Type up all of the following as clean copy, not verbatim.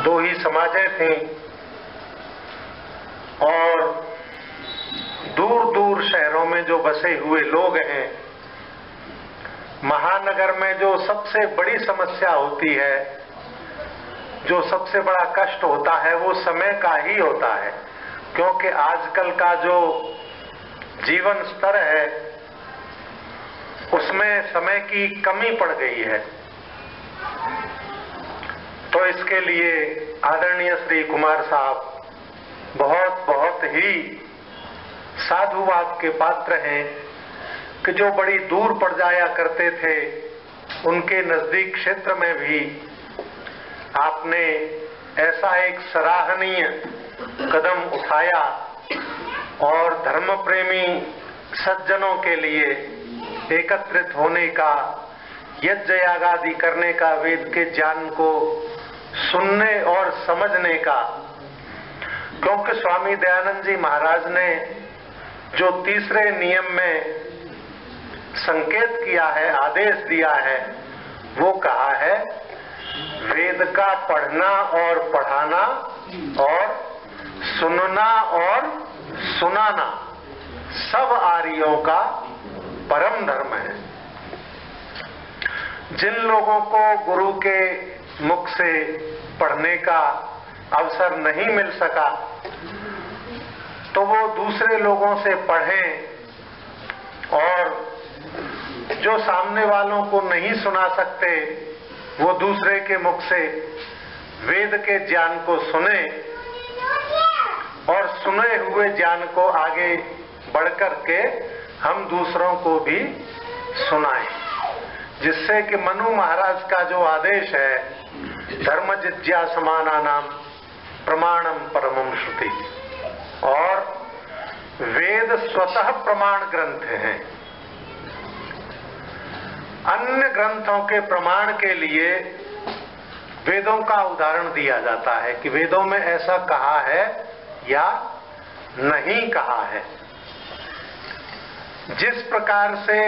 दो ही समाजें थीं और दूर दूर शहरों में जो बसे हुए लोग हैं, महानगर में जो सबसे बड़ी समस्या होती है, जो सबसे बड़ा कष्ट होता है, वो समय का ही होता है। क्योंकि आजकल का जो जीवन स्तर है उसमें समय की कमी पड़ गई है। तो इसके लिए आदरणीय श्री कुमार साहब बहुत बहुत ही साधुवाद के पात्र हैं कि जो बड़ी दूर पड़ जाया करते थे, उनके नजदीक क्षेत्र में भी आपने ऐसा एक सराहनीय कदम उठाया और धर्म प्रेमी सज्जनों के लिए एकत्रित होने का, यज्ञ याग आदि करने का, वेद के ज्ञान को सुनने और समझने का। क्योंकि स्वामी दयानंद जी महाराज ने जो तीसरे नियम में संकेत किया है, आदेश दिया है, वो कहा है वेद का पढ़ना और पढ़ाना और सुनना और सुनाना सब आर्यों का परम धर्म है। जिन लोगों को गुरु के मुख से पढ़ने का अवसर नहीं मिल सका, तो वो दूसरे लोगों से पढ़ें, और जो सामने वालों को नहीं सुना सकते, वो दूसरे के मुख से वेद के ज्ञान को सुने और सुने हुए ज्ञान को आगे बढ़कर के हम दूसरों को भी सुनाएं, जिससे कि मनु महाराज का जो आदेश है, धर्म जिज्ञा समाना नाम प्रमाणम परमम श्रुति, और वेद स्वतः प्रमाण ग्रंथ हैं। अन्य ग्रंथों के प्रमाण के लिए वेदों का उदाहरण दिया जाता है कि वेदों में ऐसा कहा है या नहीं कहा है। जिस प्रकार से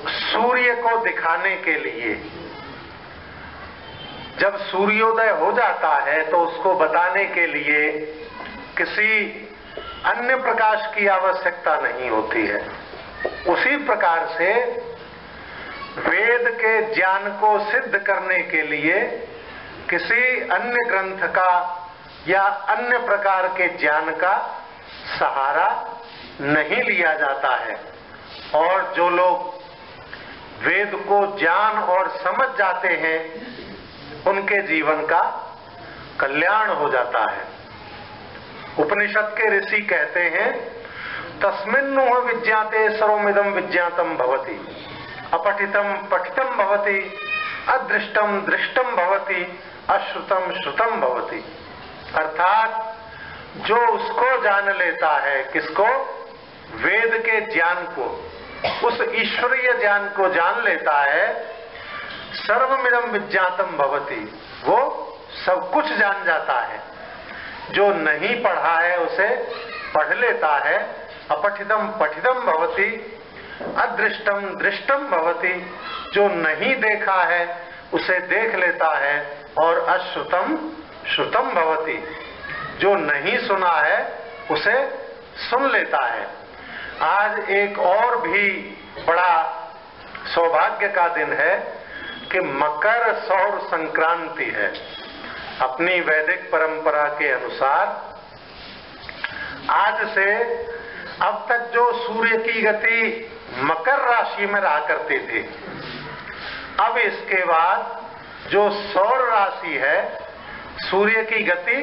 सूर्य को दिखाने के लिए जब सूर्योदय हो जाता है तो उसको बताने के लिए किसी अन्य प्रकाश की आवश्यकता नहीं होती है, उसी प्रकार से वेद के ज्ञान को सिद्ध करने के लिए किसी अन्य ग्रंथ का या अन्य प्रकार के ज्ञान का सहारा नहीं लिया जाता है। और जो लोग वेद को जान और समझ जाते हैं, उनके जीवन का कल्याण हो जाता है। उपनिषद के ऋषि कहते हैं, तस्मिन्नु विज्ञाते सर्वमिदं विज्ञातम भवति, अपठितम पठितम भवति, अदृष्टम दृष्टम भवति, अश्रुतम श्रुतम भवति। अर्थात जो उसको जान लेता है, किसको? वेद के ज्ञान को, उस ईश्वरीय ज्ञान को जान लेता है, सर्वमिदं विज्ञातम भवति, वो सब कुछ जान जाता है। जो नहीं पढ़ा है उसे पढ़ लेता है। अपठितम पठितम भवति, अदृष्टम दृष्टम भवति, जो नहीं देखा है उसे देख लेता है। और अश्रुतम श्रुतम भवति, जो नहीं सुना है उसे सुन लेता है। आज एक और भी बड़ा सौभाग्य का दिन है कि मकर सौर संक्रांति है। अपनी वैदिक परंपरा के अनुसार आज से अब तक जो सूर्य की गति मकर राशि में रहा करती थी, अब इसके बाद जो सौर राशि है, सूर्य की गति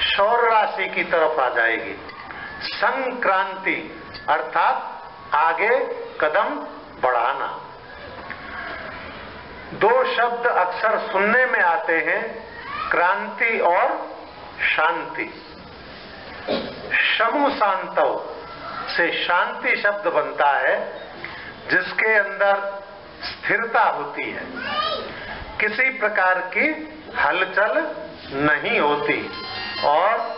सौर राशि की तरफ आ जाएगी। संक्रांति अर्थात आगे कदम बढ़ाना। दो शब्द अक्सर सुनने में आते हैं, क्रांति और शांति। शमु शांतव से शांति शब्द बनता है, जिसके अंदर स्थिरता होती है, किसी प्रकार की हलचल नहीं होती। और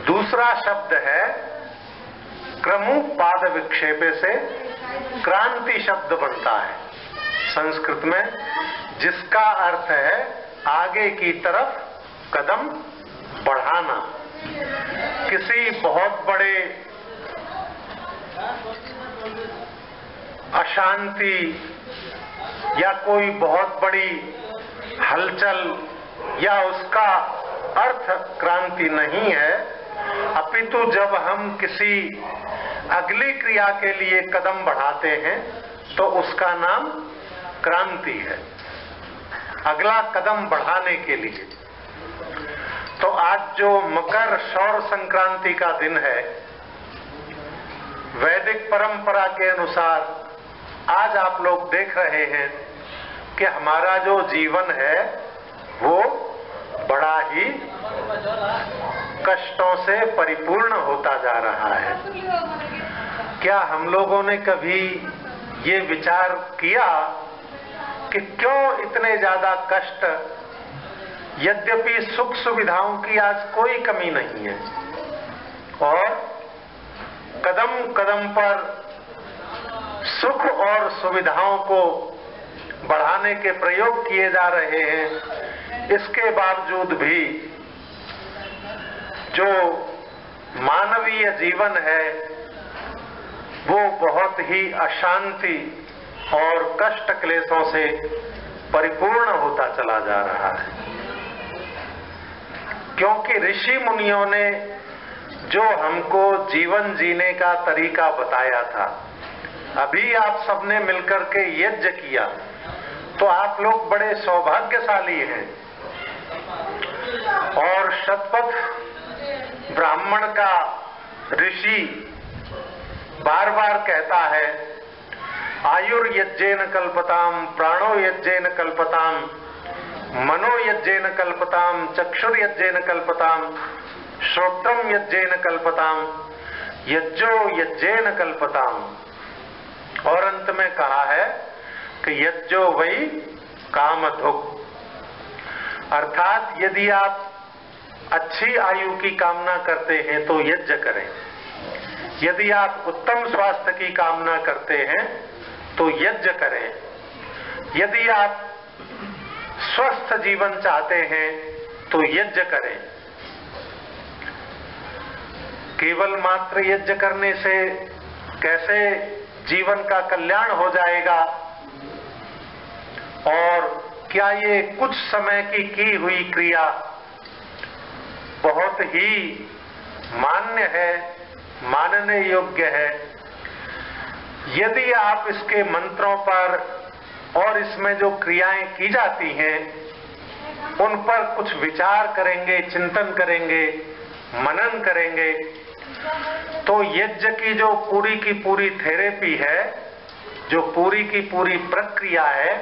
दूसरा शब्द है क्रमु पाद विक्षेपे से क्रांति शब्द बनता है। संस्कृत में, जिसका अर्थ है आगे की तरफ कदम बढ़ाना। किसी बहुत बड़े अशांति या कोई बहुत बड़ी हलचल या उसका अर्थ क्रांति नहीं है, अपितु जब हम किसी अगली क्रिया के लिए कदम बढ़ाते हैं तो उसका नाम क्रांति है, अगला कदम बढ़ाने के लिए। तो आज जो मकर सौर संक्रांति का दिन है, वैदिक परंपरा के अनुसार आज आप लोग देख रहे हैं कि हमारा जो जीवन है वो बड़ा ही कष्टों से परिपूर्ण होता जा रहा है। क्या हम लोगों ने कभी ये विचार किया कि क्यों इतने ज्यादा कष्ट, यद्यपि सुख सुविधाओं की आज कोई कमी नहीं है और कदम कदम पर सुख और सुविधाओं को बढ़ाने के प्रयोग किए जा रहे हैं, इसके बावजूद भी जो मानवीय जीवन है वो बहुत ही अशांति और कष्ट क्लेशों से परिपूर्ण होता चला जा रहा है। क्योंकि ऋषि मुनियों ने जो हमको जीवन जीने का तरीका बताया था, अभी आप सबने मिलकर के यज्ञ किया, तो आप लोग बड़े सौभाग्यशाली हैं। और शतपथ ब्राह्मण का ऋषि बार बार कहता है, आयुर्यज्ञेन कल्पताम, प्राणो यज्ञेन कल्पताम, मनो यज्ञेन कल्पताम, चक्षुर्यज्ञेन कल्पताम, श्रोत्रम यज्ञेन कल्पताम, यज्ञो यज्ञेन कल्पताम। और अंत में कहा है कि यज्ञो वही कामधुक्, अर्थात यदि आप अच्छी आयु की कामना करते हैं तो यज्ञ करें, यदि आप उत्तम स्वास्थ्य की कामना करते हैं तो यज्ञ करें, यदि आप स्वस्थ जीवन चाहते हैं तो यज्ञ करें। केवल मात्र यज्ञ करने से कैसे जीवन का कल्याण हो जाएगा, और क्या ये कुछ समय की हुई क्रिया बहुत ही मान्य है, मानने योग्य है? यदि आप इसके मंत्रों पर और इसमें जो क्रियाएं की जाती हैं उन पर कुछ विचार करेंगे, चिंतन करेंगे, मनन करेंगे, तो यज्ञ की जो पूरी की पूरी थेरेपी है, जो पूरी की पूरी प्रक्रिया है,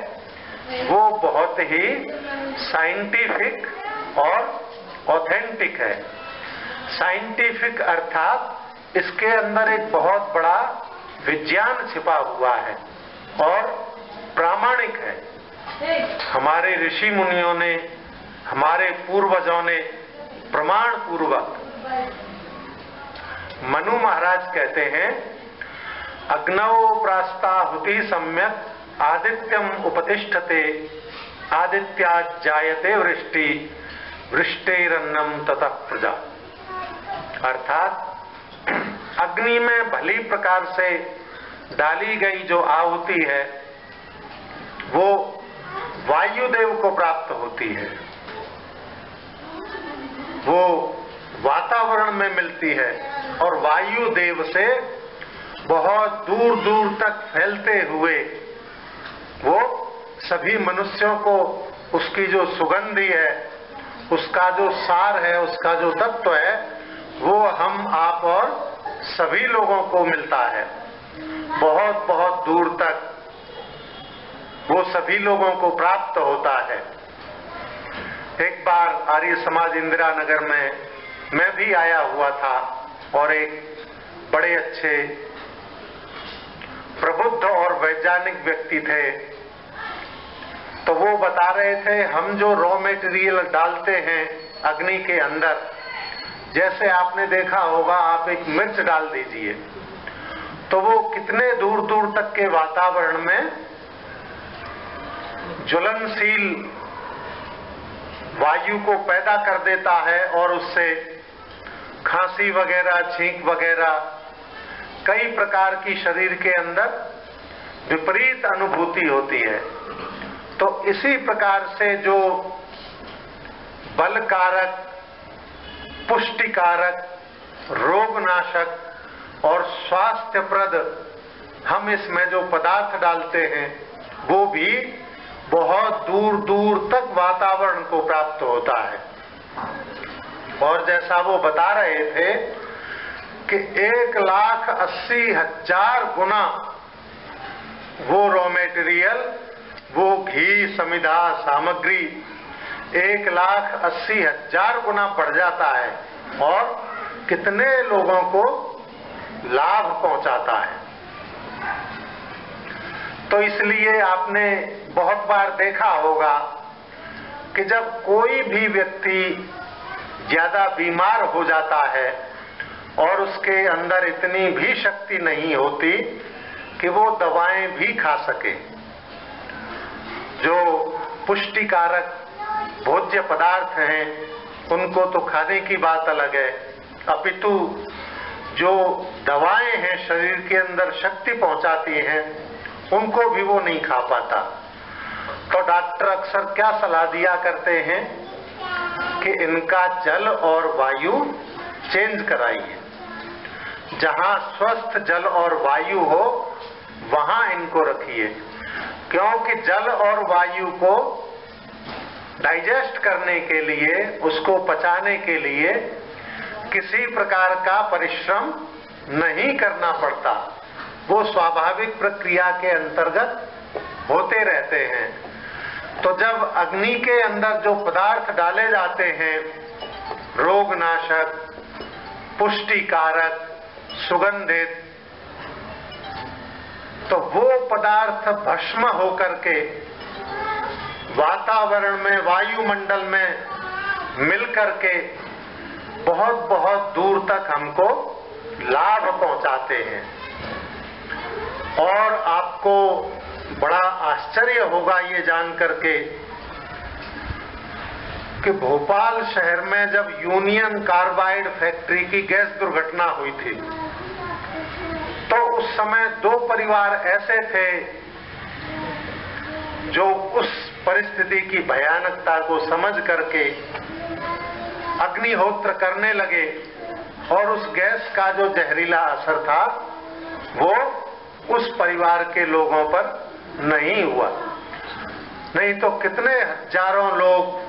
वो बहुत ही साइंटिफिक और ऑथेंटिक है। साइंटिफिक अर्थात इसके अंदर एक बहुत बड़ा विज्ञान छिपा हुआ है और प्रामाणिक है। हमारे ऋषि मुनियों ने, हमारे पूर्वजों ने प्रमाण पूर्वक, मनु महाराज कहते हैं, अग्नौ प्रास्ताहुति सम्यक आदित्यम उपतिष्ठते, आदित्या जायते वृष्टि, वृष्टिरन्नम ततः प्रजा। अर्थात अग्नि में भली प्रकार से डाली गई जो आहुति है वो वायुदेव को प्राप्त होती है, वो वातावरण में मिलती है और वायुदेव से बहुत दूर दूर तक फैलते हुए वो सभी मनुष्यों को उसकी जो सुगंधी है, उसका जो सार है, उसका जो तत्व है, वो हम, आप और सभी लोगों को मिलता है। बहुत बहुत दूर तक वो सभी लोगों को प्राप्त होता है। एक बार आर्य समाज इंदिरा नगर में मैं भी आया हुआ था और एक बड़े अच्छे प्रबुद्ध और वैज्ञानिक व्यक्ति थे, तो वो बता रहे थे, हम जो रॉ मटेरियल डालते हैं अग्नि के अंदर, जैसे आपने देखा होगा, आप एक मिर्च डाल दीजिए तो वो कितने दूर दूर तक के वातावरण में ज्वलनशील वायु को पैदा कर देता है और उससे खांसी वगैरह, छींक वगैरह, कई प्रकार की शरीर के अंदर विपरीत अनुभूति होती है। तो इसी प्रकार से जो बलकारक, पुष्टिकारक, रोगनाशक और स्वास्थ्यप्रद हम इसमें जो पदार्थ डालते हैं वो भी बहुत दूर दूर तक वातावरण को प्राप्त होता है। और जैसा वो बता रहे थे कि 1,80,000 गुना वो रॉ मेटेरियल, वो घी, समिधा, सामग्री 1,80,000 गुना बढ़ जाता है और कितने लोगों को लाभ पहुंचाता है। तो इसलिए आपने बहुत बार देखा होगा कि जब कोई भी व्यक्ति ज्यादा बीमार हो जाता है और उसके अंदर इतनी भी शक्ति नहीं होती कि वो दवाएं भी खा सके, जो पुष्टिकारक भोज्य पदार्थ हैं उनको तो खाने की बात अलग है, अपितु जो दवाएं हैं शरीर के अंदर शक्ति पहुंचाती हैं उनको भी वो नहीं खा पाता। तो डॉक्टर अक्सर क्या सलाह दिया करते हैं कि इनका जल और वायु चेंज कराइए, जहां स्वस्थ जल और वायु हो वहां इनको रखिए, क्योंकि जल और वायु को डाइजेस्ट करने के लिए, उसको पचाने के लिए किसी प्रकार का परिश्रम नहीं करना पड़ता, वो स्वाभाविक प्रक्रिया के अंतर्गत होते रहते हैं। तो जब अग्नि के अंदर जो पदार्थ डाले जाते हैं, रोगनाशक, पुष्टिकारक, सुगंधित, तो वो पदार्थ भस्म होकर के वातावरण में, वायुमंडल में मिलकर के बहुत बहुत दूर तक हमको लाभ पहुंचाते हैं। और आपको बड़ा आश्चर्य होगा ये जान करके कि भोपाल शहर में जब यूनियन कार्बाइड फैक्ट्री की गैस दुर्घटना हुई थी तो उस समय 2 परिवार ऐसे थे जो उस परिस्थिति की भयानकता को समझ करके अग्निहोत्र करने लगे और उस गैस का जो जहरीला असर था वो उस परिवार के लोगों पर नहीं हुआ। नहीं तो कितने हजारों लोग,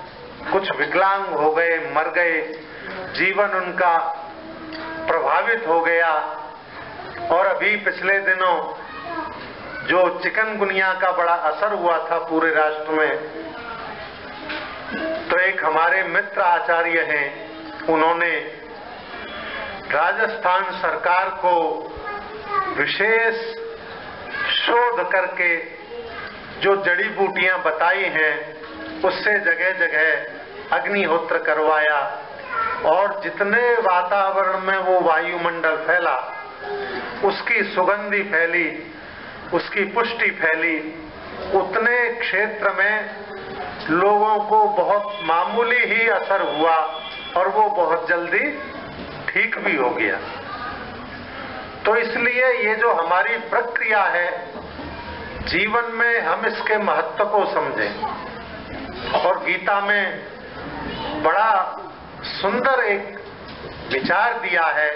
कुछ विकलांग हो गए, मर गए, जीवन उनका प्रभावित हो गया। और अभी पिछले दिनों जो चिकनगुनिया का बड़ा असर हुआ था पूरे राष्ट्र में, तो एक हमारे मित्र आचार्य हैं, उन्होंने राजस्थान सरकार को विशेष शोध करके जो जड़ी बूटियां बताई हैं उससे जगह जगह अग्निहोत्र करवाया और जितने वातावरण में वो वायुमंडल फैला, उसकी सुगंधी फैली, उसकी पुष्टि फैली, उतने क्षेत्र में लोगों को बहुत मामूली ही असर हुआ और वो बहुत जल्दी ठीक भी हो गया। तो इसलिए ये जो हमारी प्रक्रिया है जीवन में, हम इसके महत्व को समझें। और गीता में बड़ा सुंदर एक विचार दिया है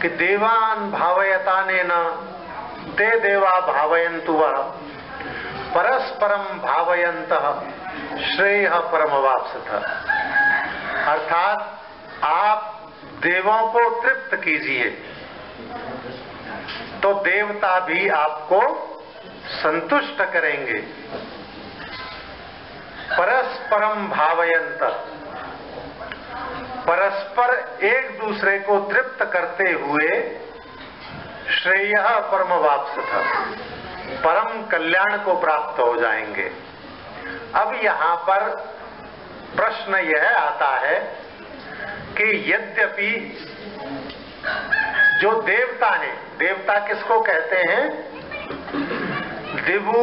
कि देवान भावयतानेन ते देवा भावयन्तु वः परस्परम भावयन्तः श्रेयः परमवाप्स्यतः। अर्थात आप देवों को तृप्त कीजिए तो देवता भी आपको संतुष्ट करेंगे। परस्परम भावयन्तः, परस्पर एक दूसरे को तृप्त करते हुए श्रेयः परमवाप्स्यतः, परम कल्याण को प्राप्त हो जाएंगे। अब यहाँ पर प्रश्न यह आता है कि यद्यपि जो देवता हैं, देवता किसको कहते हैं? दिवु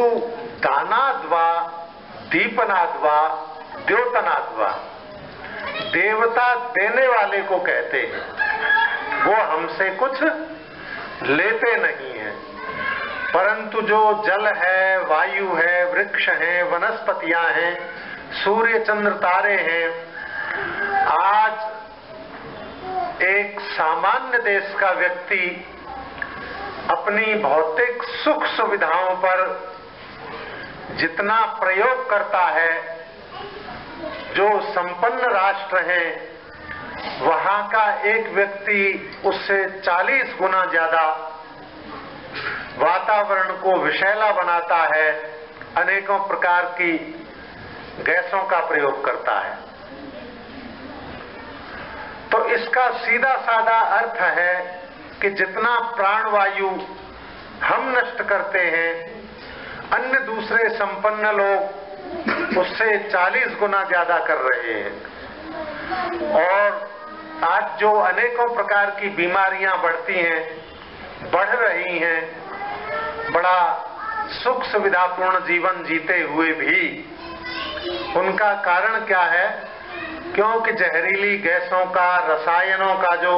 दानाद्वा दीपनाद्वा द्योतनाद्वा, देवता देने वाले को कहते हैं। वो हमसे कुछ लेते नहीं है, परंतु जो जल है, वायु है, वृक्ष हैं, वनस्पतियां हैं, सूर्य चंद्र तारे हैं, आज एक सामान्य देश का व्यक्ति अपनी भौतिक सुख सुविधाओं पर जितना प्रयोग करता है, जो संपन्न राष्ट्र हैं वहां का एक व्यक्ति उससे 40 गुना ज्यादा वातावरण को विषैला बनाता है, अनेकों प्रकार की गैसों का प्रयोग करता है। तो इसका सीधा साधा अर्थ है कि जितना प्राणवायु हम नष्ट करते हैं, अन्य दूसरे संपन्न लोग उससे 40 गुना ज्यादा कर रहे हैं। और आज जो अनेकों प्रकार की बीमारियां बढ़ती हैं, बढ़ रही हैं, बड़ा सुख सुविधापूर्ण जीवन जीते हुए भी उनका कारण क्या है? क्योंकि जहरीली गैसों का, रसायनों का जो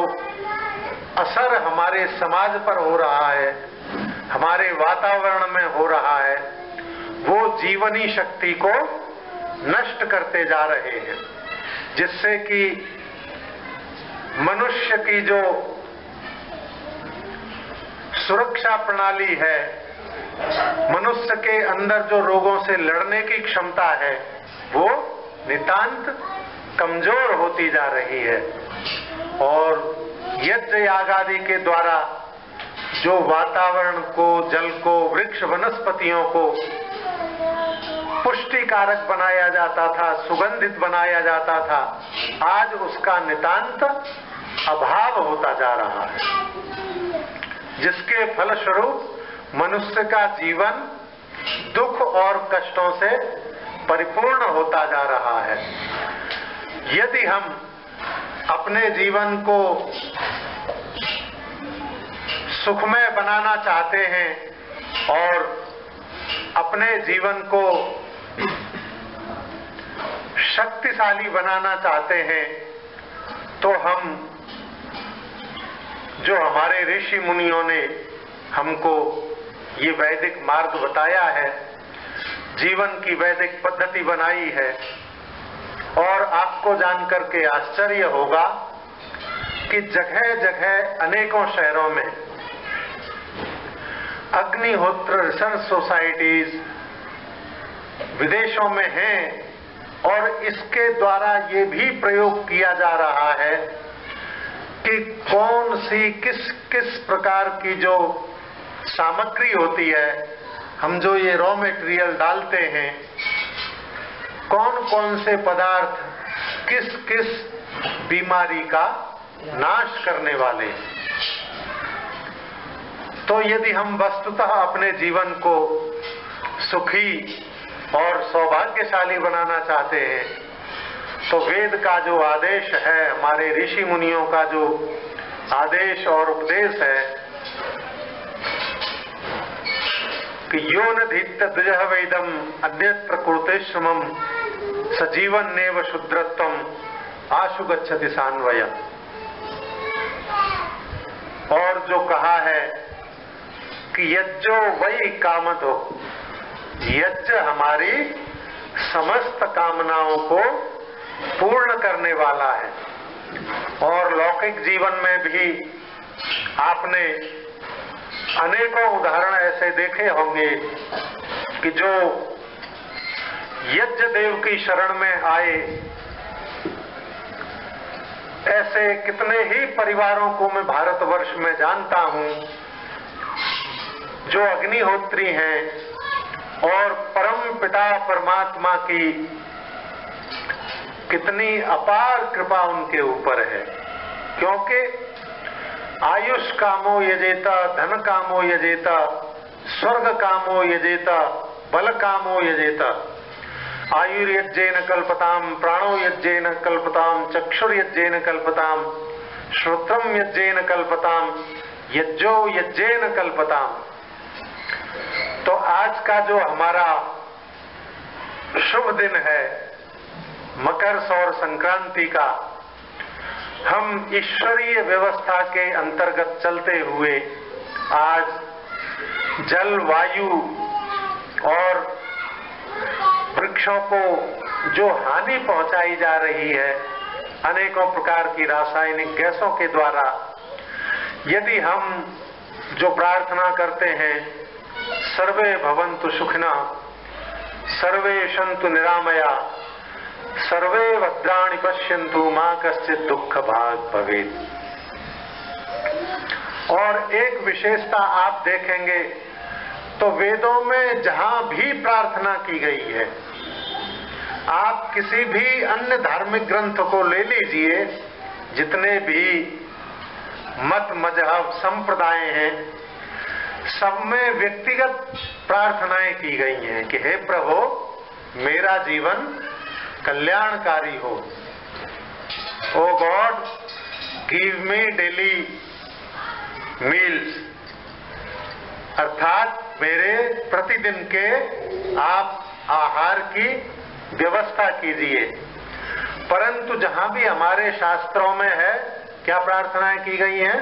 असर हमारे समाज पर हो रहा है, हमारे वातावरण में हो रहा है, वो जीवनी शक्ति को नष्ट करते जा रहे हैं, जिससे कि मनुष्य की जो सुरक्षा प्रणाली है, मनुष्य के अंदर जो रोगों से लड़ने की क्षमता है, वो नितांत कमजोर होती जा रही है। और यज्ञ याग आदि के द्वारा जो वातावरण को, जल को, वृक्ष वनस्पतियों को पुष्टिकारक बनाया जाता था, सुगंधित बनाया जाता था, आज उसका नितांत अभाव होता जा रहा है, जिसके फलस्वरूप मनुष्य का जीवन दुख और कष्टों से परिपूर्ण होता जा रहा है। यदि हम अपने जीवन को सुखमय बनाना चाहते हैं और अपने जीवन को शक्तिशाली बनाना चाहते हैं, तो हम जो हमारे ऋषि मुनियों ने हमको ये वैदिक मार्ग बताया है, जीवन की वैदिक पद्धति बनाई है, और आपको जानकर के आश्चर्य होगा कि जगह जगह अनेकों शहरों में अग्निहोत्र रिसर्च सोसाइटीज विदेशों में हैं, और इसके द्वारा ये भी प्रयोग किया जा रहा है कि कौन सी किस किस प्रकार की जो सामग्री होती है, हम जो ये रॉ मटेरियल डालते हैं, कौन कौन से पदार्थ किस किस बीमारी का नाश करने वाले। तो यदि हम वस्तुतः अपने जीवन को सुखी और सौभाग्यशाली बनाना चाहते हैं, तो वेद का जो आदेश है, हमारे ऋषि मुनियों का जो आदेश और उपदेश है कि यो न धीत्य द्विजः वेदम अन्यत्र कुरुते श्रमम सजीवन नेव शुद्रत्वम आशु गच्छति सान्वय, और जो कहा है कि यज्ञो वही कामदो, यज्ञ हमारी समस्त कामनाओं को पूर्ण करने वाला है। और लौकिक जीवन में भी आपने अनेकों उदाहरण ऐसे देखे होंगे कि जो यज्ञ देव की शरण में आए, ऐसे कितने ही परिवारों को मैं भारतवर्ष में जानता हूं जो अग्निहोत्री हैं, और परम पिता परमात्मा की कितनी अपार कृपा उनके ऊपर है। क्योंकि आयुष कामो यजेता, धन कामो यजेता, स्वर्ग कामो यजेता, बल कामो यजेता, आयुर्यज्ञेन कल्पताम, प्राणो यज्ञेन कल्पताम, चक्षुर्यज्ञेन कल्पताम, श्रोत्रम यज्ञेन कल्पताम, यज्ञो यज्ञेन कल्पताम। तो आज आज का जो हमारा शुभ दिन है मकर सौर संक्रांति का, हम ईश्वरीय व्यवस्था के अंतर्गत चलते हुए आज जल, वायु और वृक्षों को जो हानि पहुंचाई जा रही है अनेकों प्रकार की रासायनिक गैसों के द्वारा, यदि हम जो प्रार्थना करते हैं सर्वे भवन्तु सुखिनः, सर्वे सन्तु निरामया, सर्वे भद्राणि पश्यन्तु मा कश्चित् दुःख भाग् भवेत्। और एक विशेषता आप देखेंगे तो वेदों में जहां भी प्रार्थना की गई है, आप किसी भी अन्य धार्मिक ग्रंथ को ले लीजिए, जितने भी मत, मजहब, संप्रदाय हैं, सब में व्यक्तिगत प्रार्थनाएं की गई हैं कि हे प्रभु मेरा जीवन कल्याणकारी हो। Oh God give me daily meals, अर्थात मेरे प्रतिदिन के आप आहार की व्यवस्था कीजिए। परंतु जहां भी हमारे शास्त्रों में है, क्या प्रार्थनाएं की गई हैं?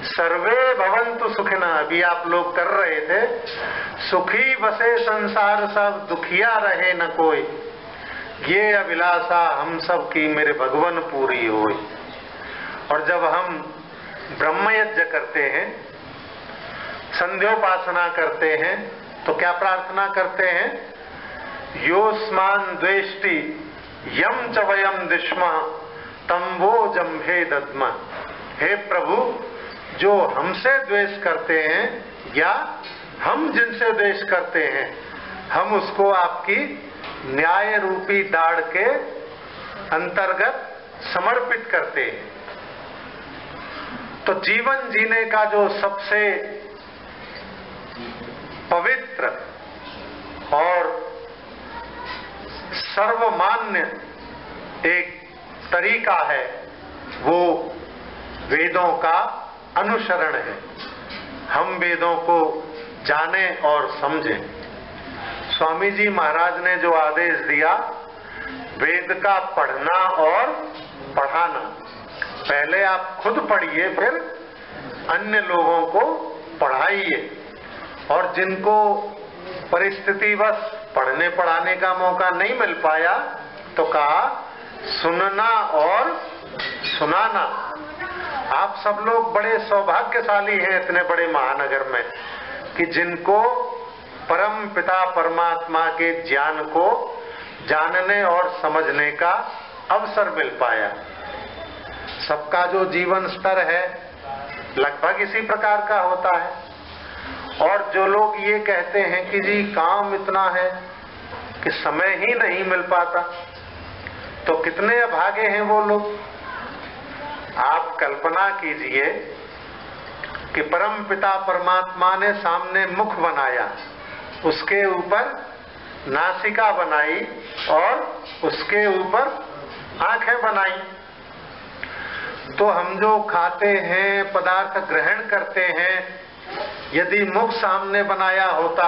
सर्वे भवन्तु सुखिनः, अभी आप लोग कर रहे थे, सुखी बसे संसार सब, दुखिया रहे न कोई, ये अभिलाषा हम सब की मेरे भगवन पूरी होए। और जब हम ब्रह्म यज्ञ करते हैं, संध्योपासना करते हैं, तो क्या प्रार्थना करते हैं? योस्मान द्वेष्टि यम च वयम दिश्मः तम वो जम्भे दद्मः। हे प्रभु, जो हमसे द्वेष करते हैं या हम जिनसे द्वेष करते हैं, हम उसको आपकी न्याय रूपी दाढ़ के अंतर्गत समर्पित करते हैं। तो जीवन जीने का जो सबसे पवित्र और सर्वमान्य एक तरीका है, वो वेदों का अनुसरण है। हम वेदों को जाने और समझें। स्वामी जी महाराज ने जो आदेश दिया, वेद का पढ़ना और पढ़ाना, पहले आप खुद पढ़िए, फिर अन्य लोगों को पढ़ाइए। और जिनको परिस्थितिवश पढ़ने पढ़ाने का मौका नहीं मिल पाया, तो कहा सुनना और सुनाना। आप सब लोग बड़े सौभाग्यशाली हैं इतने बड़े महानगर में कि जिनको परम पिता परमात्मा के ज्ञान को जानने और समझने का अवसर मिल पाया। सबका जो जीवन स्तर है लगभग इसी प्रकार का होता है। और जो लोग ये कहते हैं कि जी काम इतना है कि समय ही नहीं मिल पाता, तो कितने अभागे हैं वो लोग। आप कल्पना कीजिए कि परम पिता परमात्मा ने सामने मुख बनाया, उसके ऊपर नासिका बनाई और उसके ऊपर आंखें बनाई। तो हम जो खाते हैं, पदार्थ ग्रहण करते हैं, यदि मुख सामने बनाया होता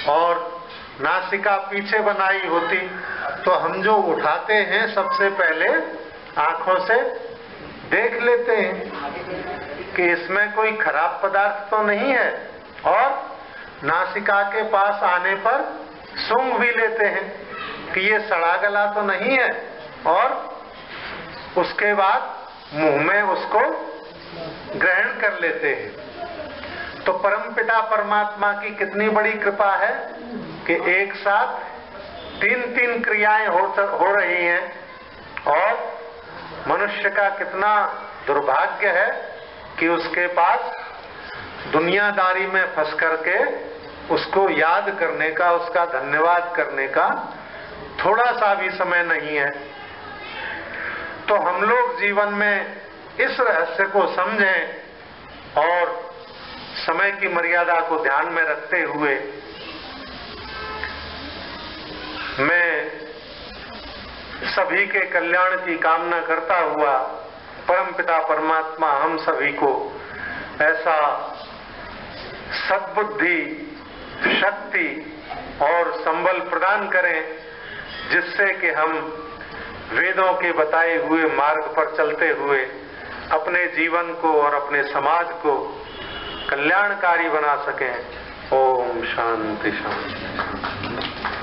और नासिका पीछे बनाई होती, तो हम जो उठाते हैं सबसे पहले आंखों से देख लेते हैं कि इसमें कोई खराब पदार्थ तो नहीं है, और नासिका के पास आने पर सूंघ भी लेते हैं कि ये सड़ा गला तो नहीं है, और उसके बाद मुंह में उसको ग्रहण कर लेते हैं। तो परमपिता परमात्मा की कितनी बड़ी कृपा है कि एक साथ तीन क्रियाएं हो रही हैं, और मनुष्य का कितना दुर्भाग्य है कि उसके पास दुनियादारी में फंस करके उसको याद करने का, उसका धन्यवाद करने का थोड़ा सा भी समय नहीं है। तो हम लोग जीवन में इस रहस्य को समझें और समय की मर्यादा को ध्यान में रखते हुए मैं सभी के कल्याण की कामना करता हुआ परमपिता परमात्मा हम सभी को ऐसा सद्बुद्धि शक्ति और संबल प्रदान करें, जिससे कि हम वेदों के बताए हुए मार्ग पर चलते हुए अपने जीवन को और अपने समाज को कल्याणकारी बना सकें। ओम शांति शांति।